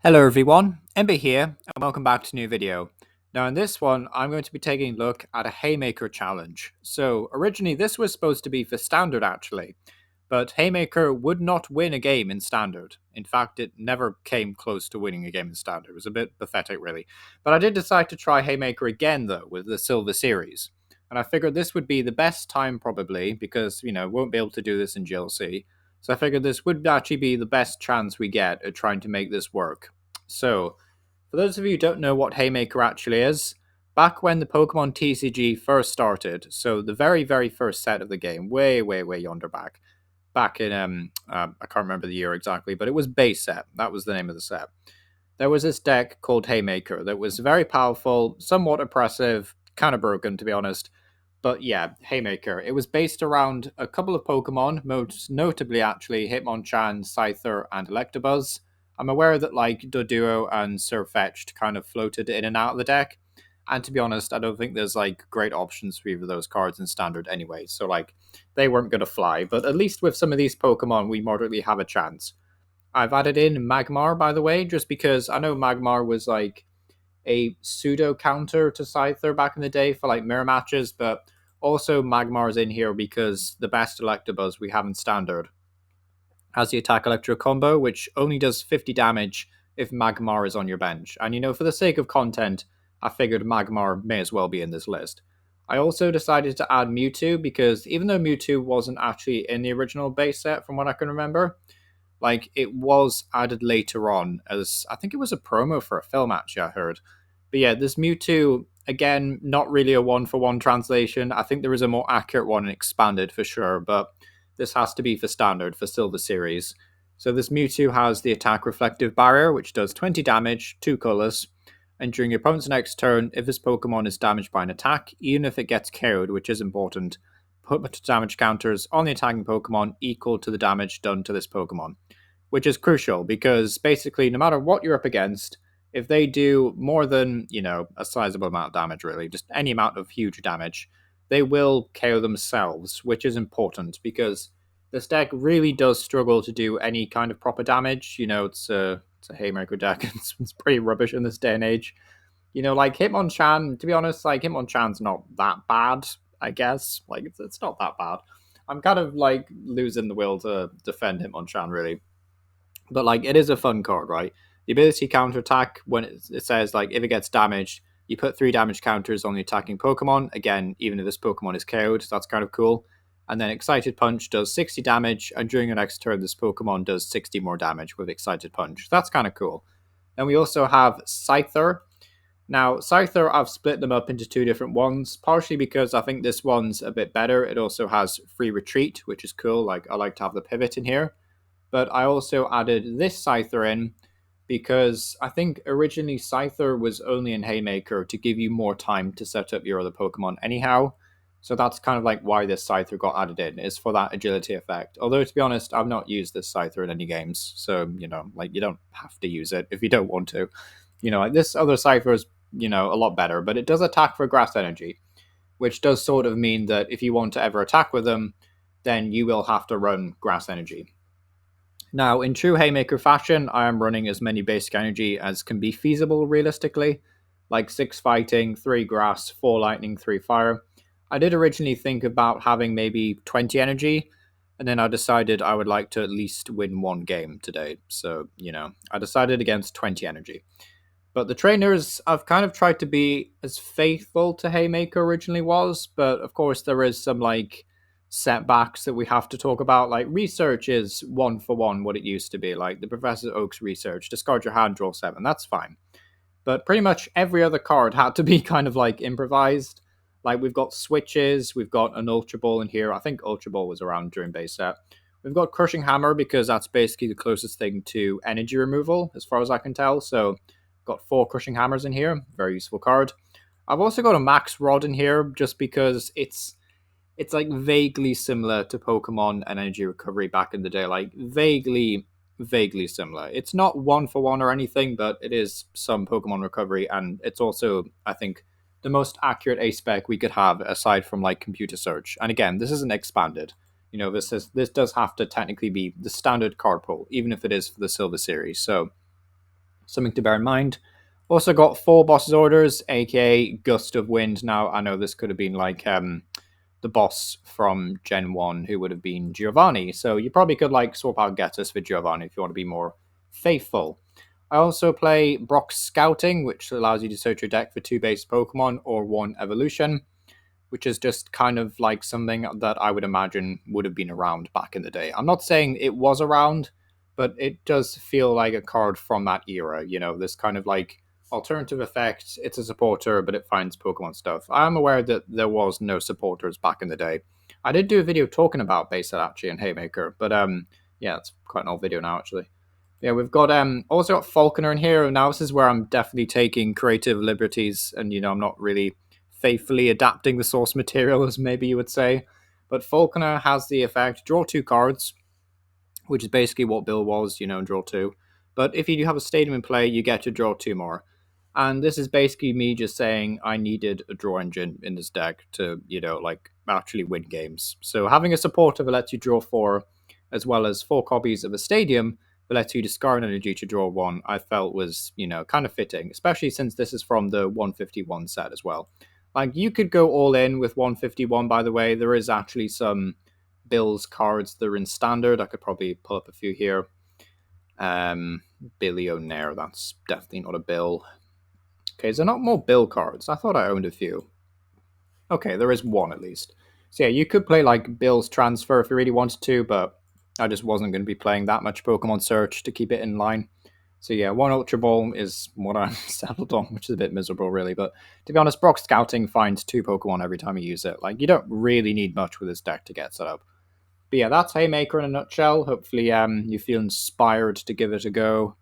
Hello everyone, Ember here, and welcome back to a new video. Now in this one, I'm going to be taking a look at a Haymaker challenge. So originally this was supposed to be for Standard actually, but Haymaker would not win a game in Standard. In fact, it never came close to winning a game in Standard. It was a bit pathetic really. But I did decide to try Haymaker again though, with the Silver Series. And I figured this would be the best time probably, because, won't be able to do this in GLC. So I figured this would actually be the best chance we get at trying to make this work. So, for those of you who don't know what Haymaker actually is, back when the Pokemon TCG first started, so the very, very first set of the game, way yonder back in, I can't remember the year exactly, but it was base set. That was the name of the set. There was this deck called Haymaker that was very powerful, somewhat oppressive, kind of broken to be honest. But yeah, Haymaker. It was based around a couple of Pokemon, most notably actually Hitmonchan, Scyther, and Electabuzz. I'm aware that like Doduo and Sirfetch'd kind of floated in and out of the deck. And to be honest, I don't think there's like great options for either of those cards in Standard anyway. So like they weren't going to fly. But at least with some of these Pokemon, we moderately have a chance. I've added in Magmar, by the way, just because I know Magmar was like a pseudo counter to Scyther back in the day for like mirror matches, but also Magmar's in here because the best Electabuzz we have in Standard has the Attack Electro combo, which only does 50 damage if Magmar is on your bench. And for the sake of content, I figured Magmar may as well be in this list. I also decided to add Mewtwo because even though Mewtwo wasn't actually in the original base set from what I can remember, like it was added later on as I think it was a promo for a film actually I heard. But yeah, this Mewtwo, again, not really a one-for-one translation. I think there is a more accurate one and expanded for sure, but this has to be for Standard, for Silver Series. So this Mewtwo has the Attack Reflective Barrier, which does 20 damage, 2 colors. And during your opponent's next turn, if this Pokemon is damaged by an attack, even if it gets KO'd, which is important, put damage counters on the attacking Pokemon equal to the damage done to this Pokemon. Which is crucial, because basically, no matter what you're up against, if they do more than, a sizable amount of damage, really, just any amount of huge damage, they will KO themselves, which is important because this deck really does struggle to do any kind of proper damage. It's a Haymaker deck. It's pretty rubbish in this day and age. Like Hitmonchan, to be honest, like Hitmonchan's not that bad, I guess. Like, it's not that bad. I'm kind of like losing the will to defend Hitmonchan, really. But like, it is a fun card, right? The ability counterattack, when it says like if it gets damaged, you put 3 damage counters on the attacking Pokemon. Again, even if this Pokemon is KO'd, so that's kind of cool. And then Excited Punch does 60 damage, and during your next turn, this Pokemon does 60 more damage with Excited Punch. So that's kind of cool. Then we also have Scyther. Now, Scyther, I've split them up into 2 different ones, partially because I think this one's a bit better. It also has free retreat, which is cool. Like, I like to have the pivot in here. But I also added this Scyther in because I think originally Scyther was only in Haymaker to give you more time to set up your other Pokemon anyhow. So that's kind of like why this Scyther got added in, is for that agility effect. Although, to be honest, I've not used this Scyther in any games. So, like you don't have to use it if you don't want to. Like this other Scyther is, a lot better, but it does attack for Grass Energy, which does sort of mean that if you want to ever attack with them, then you will have to run Grass Energy. Now, in true Haymaker fashion, I am running as many basic energy as can be feasible realistically, like 6 fighting, 3 grass, 4 lightning, 3 fire. I did originally think about having maybe 20 energy, and then I decided I would like to at least win 1 game today. So, I decided against 20 energy. But the trainers, I've kind of tried to be as faithful to Haymaker originally was, but of course there is some like setbacks that we have to talk about. Like research is 1-for-1 what it used to be, like the Professor Oak's research, discard your hand, draw 7, that's fine. But pretty much every other card had to be kind of like improvised. Like we've got switches, we've got an Ultra Ball in here. I think Ultra Ball was around during base set. We've got Crushing Hammer because that's basically the closest thing to energy removal as far as I can tell. So got 4 Crushing Hammers in here, very useful card. I've also got a Max Rod in here just because it's like vaguely similar to Pokemon and Energy Recovery back in the day, like vaguely similar. It's not 1-for-1 or anything, but it is some Pokemon Recovery, and it's also, I think, the most accurate A spec we could have aside from like computer search. And again, this isn't expanded. This does have to technically be the standard card pool, even if it is for the Silver Series. So Something to bear in mind. Also got 4 boss's orders, aka Gust of Wind. Now, I know this could have been like the boss from Gen 1, who would have been Giovanni. So you probably could like swap out Getus for Giovanni if you want to be more faithful. I also play Brock's Scouting, which allows you to search your deck for 2 base Pokemon or 1 evolution, which is just kind of like something that I would imagine would have been around back in the day. I'm not saying it was around, but it does feel like a card from that era, you know, this kind of like alternative effect. It's a supporter, but it finds Pokemon stuff. I am aware that there was no supporters back in the day. I did do a video talking about Basic actually and Haymaker, but yeah, it's quite an old video now actually. Yeah, we've got also got Falkner in here. Now this is where I'm definitely taking creative liberties, and you know, I'm not really faithfully adapting the source material, as maybe you would say. But Falkner has the effect, draw 2 cards, which is basically what Bill was, you know, draw 2. But if you do have a stadium in play, you get to draw 2 more. And this is basically me just saying I needed a draw engine in this deck to, you know, like actually win games. So having a supporter that lets you draw 4, as well as 4 copies of a stadium that lets you discard energy to draw 1, I felt was, you know, kind of fitting, especially since this is from the 151 set as well. Like, you could go all in with 151, by the way. There is actually some Bill's cards that are in standard. I could probably pull up a few here. Billionaire, that's definitely not a Bill. Okay, is there not more Bill cards? I thought I owned a few. Okay, there is one at least. So yeah, you could play like Bill's Transfer if you really wanted to, but I just wasn't going to be playing that much Pokemon Search to keep it in line. So yeah, 1 Ultra Ball is what I'm settled on, which is a bit miserable really. But to be honest, Brock Scouting finds 2 Pokemon every time you use it. Like, you don't really need much with this deck to get set up. But yeah, that's Haymaker in a nutshell. Hopefully you feel inspired to give it a go.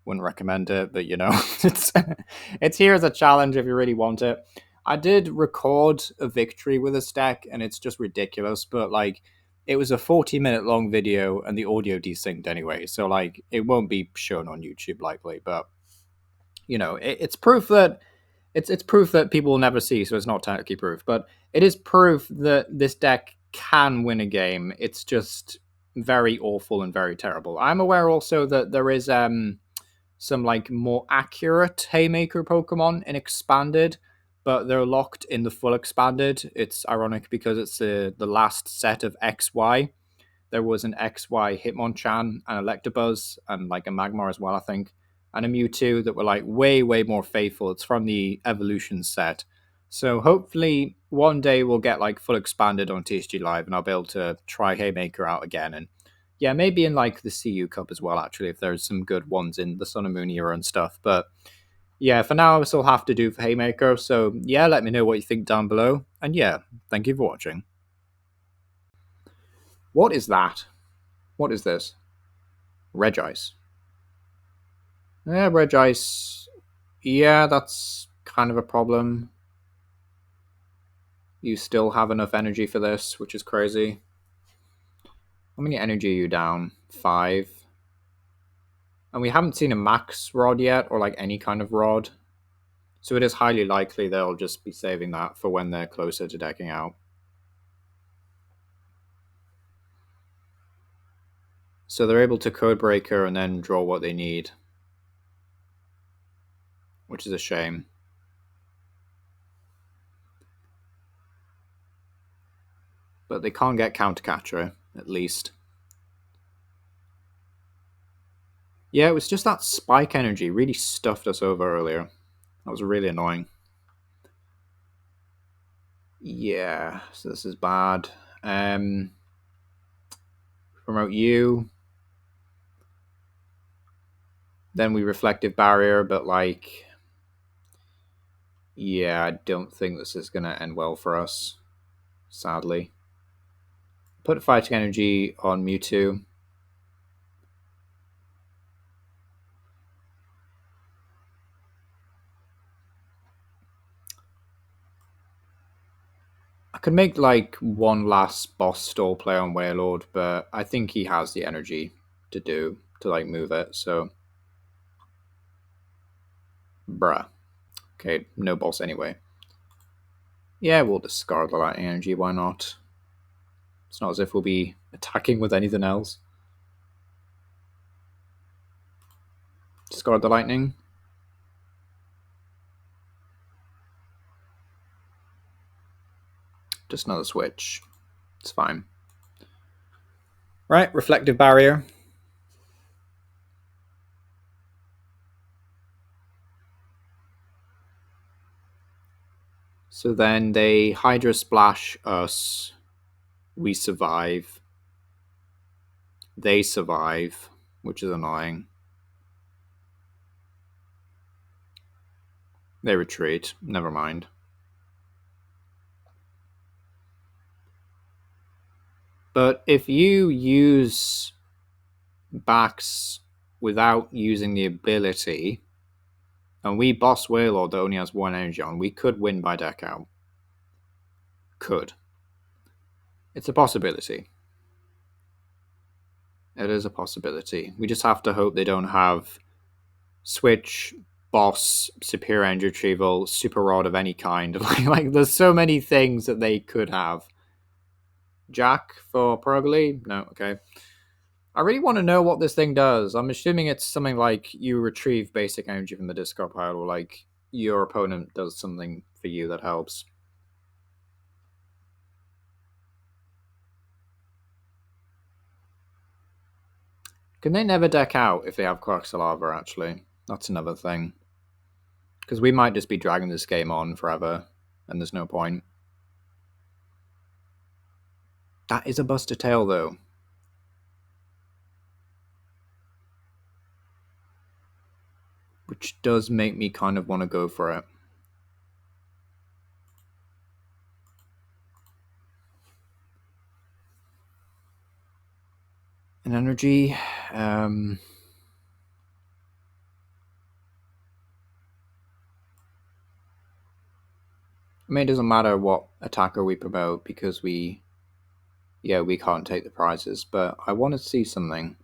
Wouldn't recommend it, but you know, it's here as a challenge if you really want it. I did record a victory with this deck, and it's just ridiculous, but like, it was a 40-minute long video and the audio desynced anyway, so like, it won't be shown on YouTube likely, but you know, it's proof that it's proof that people will never see, so it's not technically proof, but it is proof that this deck can win a game. It's just very awful and very terrible. I'm aware also that there is some like more accurate Haymaker Pokemon in expanded, but they're locked in the full expanded. It's ironic because it's the last set of XY. There was an XY Hitmonchan, an Electabuzz, and like a Magmar as well, I think, and a Mewtwo that were like way, way more faithful. It's from the Evolution set. So hopefully one day we'll get like full expanded on TSG Live and I'll be able to try Haymaker out again. And yeah, maybe in like the CU Cup as well, actually, if there's some good ones in the Sun and Moon era and stuff. But yeah, for now, I still have to do for Haymaker. So yeah, let me know what you think down below. And yeah, thank you for watching. What is that? What is this? Regice. Yeah, Regice. Yeah, that's kind of a problem. You still have enough energy for this, which is crazy. How many energy are you down? 5. And we haven't seen a max rod yet, or like any kind of rod. So it is highly likely they'll just be saving that for when they're closer to decking out. So they're able to Codebreaker and then draw what they need, which is a shame. But they can't get Countercatcher, at least. Yeah, it was just that spike energy really stuffed us over earlier. That was really annoying. Yeah, so this is bad. Promote you. Then we Reflective Barrier, but like, yeah, I don't think this is going to end well for us, sadly. Put Fighting Energy on Mewtwo. I could make like one last boss stall play on Wailord, but I think he has the energy to like move it, so bruh. Okay, no boss anyway. Yeah, we'll discard the light energy, why not? It's not as if we'll be attacking with anything else. Discard the lightning. Just another switch. It's fine. Right, reflective barrier. So then they Hydro Splash us. We survive. They survive, which is annoying. They retreat. Never mind. But if you use backs without using the ability, and we boss Wailord that only has one energy on, we could win by deck out. Could. It's a possibility. It is a possibility. We just have to hope they don't have Switch, Boss, Superior Energy Retrieval, Super Rod of any kind. like there's so many things that they could have. Jack for Probably? No, okay. I really want to know what this thing does. I'm assuming it's something like you retrieve basic energy from the discard pile, or like your opponent does something for you that helps. Can they never deck out if they have Quaxalava, actually? That's another thing. Because we might just be dragging this game on forever, and there's no point. That is a Buster Tail, though. Which does make me kind of want to go for it. An energy. I mean, it doesn't matter what attacker we promote because we can't take the prizes, but I want to see something.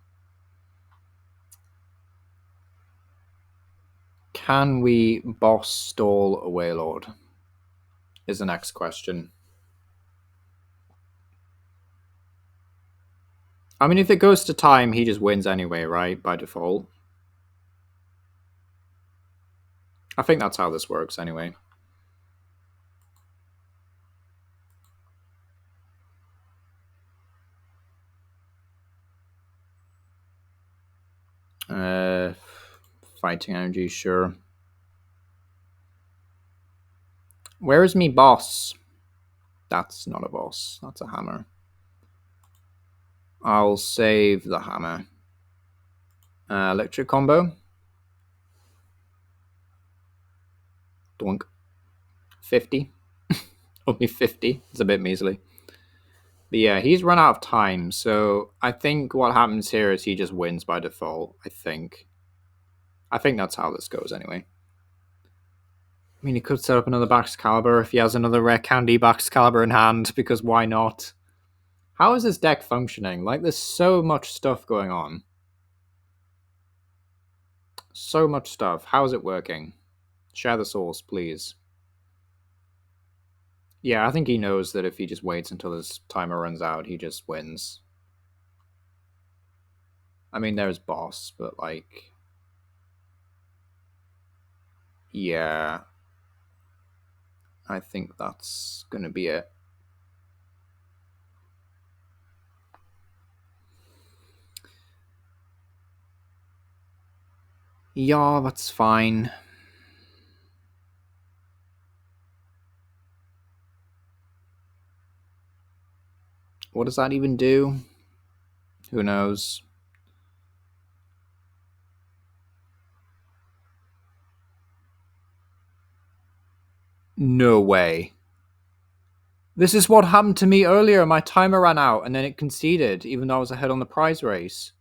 Can we boss stall a Wailord? Is the next question. I mean, if it goes to time, he just wins anyway, right? By default. I think that's how this works anyway. Fighting energy, sure. Where is me boss? That's not a boss. That's a hammer. I'll save the hammer. Electric combo. Doink. 50. Only 50. It's a bit measly. But yeah, he's run out of time, so I think what happens here is he just wins by default, I think. I think that's how this goes anyway. I mean, he could set up another Baxcalibur if he has another Rare Candy Baxcalibur in hand, because why not? How is this deck functioning? Like, there's so much stuff going on. So much stuff. How is it working? Share the source, please. Yeah, I think he knows that if he just waits until his timer runs out, he just wins. I mean, there's boss, but like... yeah. I think that's gonna be it. Yeah, that's fine. What does that even do? Who knows? No way. This is what happened to me earlier. My timer ran out and then it conceded, even though I was ahead on the prize race.